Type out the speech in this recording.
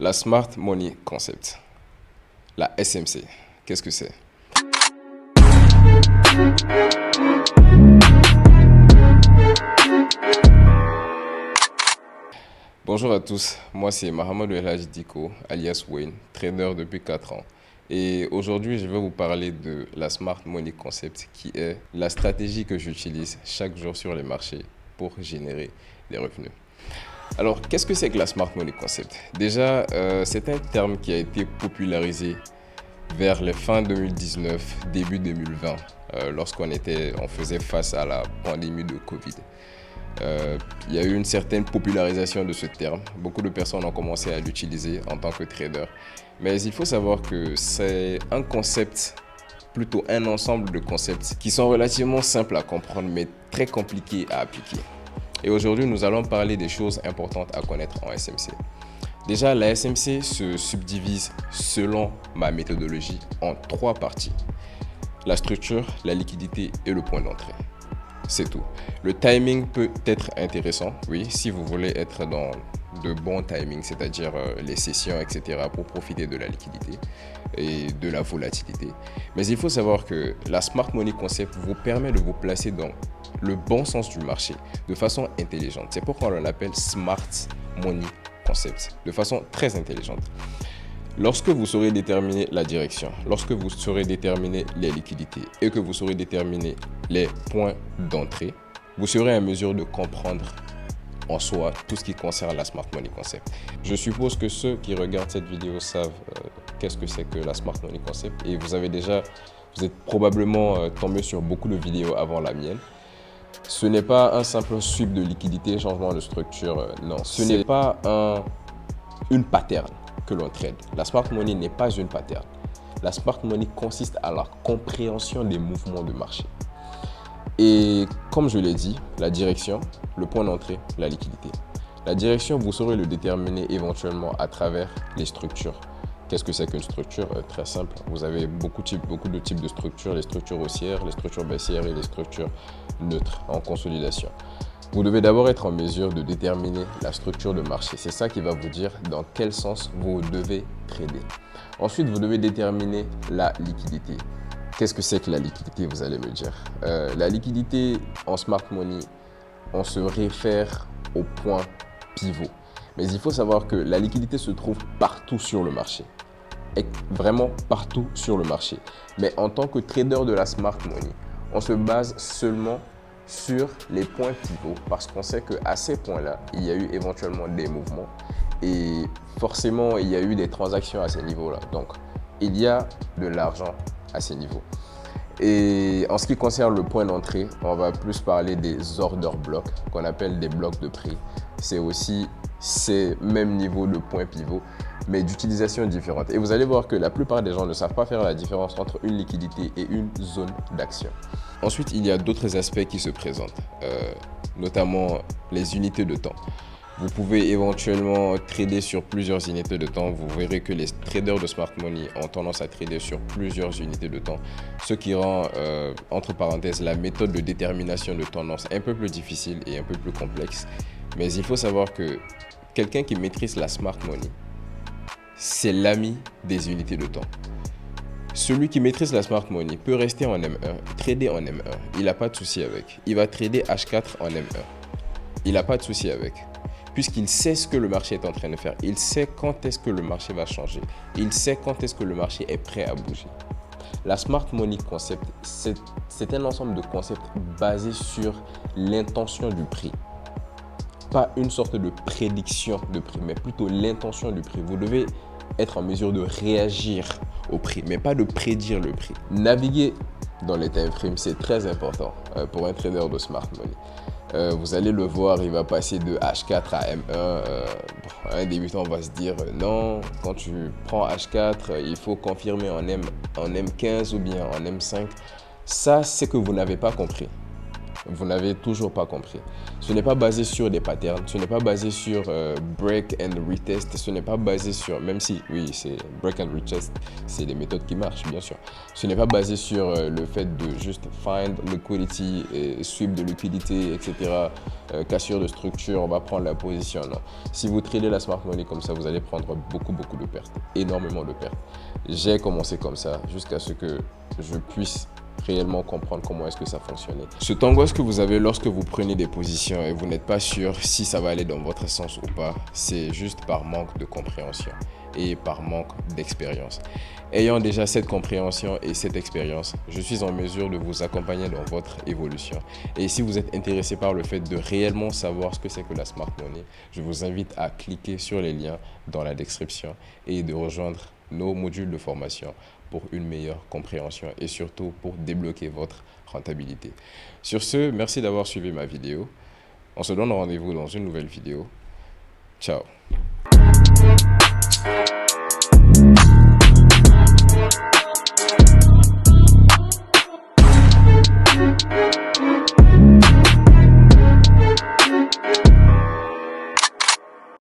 La Smart Money Concept, la SMC, qu'est-ce que c'est? Bonjour à tous, moi c'est Mahamadou El Hadji Diko, alias Wayne, trader depuis 4 ans. Et aujourd'hui, je vais vous parler de la Smart Money Concept qui est la stratégie que j'utilise chaque jour sur les marchés pour générer des revenus. Alors, qu'est-ce que c'est que la Smart Money Concept? Déjà, c'est un terme qui a été popularisé vers les fins 2019, début 2020, lorsqu'on faisait face à la pandémie de Covid. Il y a eu une certaine popularisation de ce terme. Beaucoup de personnes ont commencé à l'utiliser en tant que trader. Mais il faut savoir que c'est un concept, plutôt un ensemble de concepts qui sont relativement simples à comprendre, mais très compliqués à appliquer. Et aujourd'hui, nous allons parler des choses importantes à connaître en SMC. Déjà, la SMC se subdivise selon ma méthodologie en 3 parties. La structure, la liquidité et le point d'entrée. C'est tout. Le timing peut être intéressant, oui, si vous voulez être dans de bons timings, c'est-à-dire les sessions, etc., pour profiter de la liquidité et de la volatilité. Mais il faut savoir que la Smart Money Concept vous permet de vous placer dans le bon sens du marché de façon intelligente. C'est pourquoi on l'appelle Smart Money Concept, de façon très intelligente. Lorsque vous saurez déterminer la direction, lorsque vous saurez déterminer les liquidités et que vous saurez déterminer les points d'entrée, vous serez en mesure de comprendre en soi tout ce qui concerne la Smart Money Concept. Je suppose que ceux qui regardent cette vidéo savent qu'est-ce que c'est que la Smart Money Concept et vous êtes probablement tombé sur beaucoup de vidéos avant la mienne. Ce n'est pas un simple sweep de liquidité, changement de structure, non. Ce n'est pas une pattern que l'on trade. La Smart Money n'est pas une pattern. La Smart Money consiste à la compréhension des mouvements de marché. Et comme je l'ai dit, la direction, le point d'entrée, la liquidité. La direction, vous saurez le déterminer éventuellement à travers les structures. Qu'est-ce que c'est qu'une structure? Très simple. Vous avez beaucoup de types de structures, les structures haussières, les structures baissières et les structures neutres en consolidation. Vous devez d'abord être en mesure de déterminer la structure de marché. C'est ça qui va vous dire dans quel sens vous devez trader. Ensuite, vous devez déterminer la liquidité. Qu'est-ce que c'est que la liquidité, vous allez me dire? La liquidité en Smart Money, on se réfère au point pivot. Mais il faut savoir que la liquidité se trouve partout sur le marché. Et vraiment partout sur le marché. Mais en tant que trader de la Smart Money, on se base seulement sur les points pivots parce qu'on sait qu'à ces points-là, il y a eu éventuellement des mouvements et forcément, il y a eu des transactions à ces niveaux-là. Donc, il y a de l'argent à ces niveaux. Et en ce qui concerne le point d'entrée, on va plus parler des order blocks qu'on appelle des blocs de prix. C'est aussi ces mêmes niveaux de points pivots, mais d'utilisation différente. Et vous allez voir que la plupart des gens ne savent pas faire la différence entre une liquidité et une zone d'action. Ensuite, il y a d'autres aspects qui se présentent, notamment les unités de temps. Vous pouvez éventuellement trader sur plusieurs unités de temps. Vous verrez que les traders de Smart Money ont tendance à trader sur plusieurs unités de temps, ce qui rend, entre parenthèses, la méthode de détermination de tendance un peu plus difficile et un peu plus complexe. Mais il faut savoir que quelqu'un qui maîtrise la Smart Money, c'est l'ami des unités de temps. Celui qui maîtrise la Smart Money peut rester en M1, trader en M1. Il n'a pas de souci avec. Il va trader H4 en M1. Il n'a pas de souci avec. Puisqu'il sait ce que le marché est en train de faire. Il sait quand est-ce que le marché va changer. Il sait quand est-ce que le marché est prêt à bouger. La Smart Money Concept, c'est un ensemble de concepts basés sur l'intention du prix. Pas une sorte de prédiction de prix, mais plutôt l'intention du prix. Vous devez être en mesure de réagir au prix, mais pas de prédire le prix. Naviguer dans les time frames, c'est très important pour un trader de Smart Money. Vous allez le voir, il va passer de H4 à M1. Un débutant va se dire non, quand tu prends H4, il faut confirmer en M15 ou bien en M5. Ça, c'est que vous n'avez pas compris. vous n'avez toujours pas compris. Ce n'est pas basé sur des patterns, ce n'est pas basé sur break and retest, ce n'est pas basé sur, même si, oui, c'est break and retest, c'est des méthodes qui marchent, bien sûr. Ce n'est pas basé sur le fait de juste find liquidity, et sweep de liquidité, etc. Cassure de structure, on va prendre la position, non. Si vous tradez la smart money comme ça, vous allez prendre beaucoup de pertes, énormément de pertes. J'ai commencé comme ça jusqu'à ce que je puisse réellement comprendre comment est-ce que ça fonctionnait. Cette angoisse que vous avez lorsque vous prenez des positions et vous n'êtes pas sûr si ça va aller dans votre sens ou pas, c'est juste par manque de compréhension et par manque d'expérience. Ayant déjà cette compréhension et cette expérience, je suis en mesure de vous accompagner dans votre évolution. Et si vous êtes intéressé par le fait de réellement savoir ce que c'est que la Smart Money, je vous invite à cliquer sur les liens dans la description et de rejoindre nos modules de formation pour une meilleure compréhension et surtout pour débloquer votre rentabilité. Sur ce, merci d'avoir suivi ma vidéo. On se donne rendez-vous dans une nouvelle vidéo. Ciao.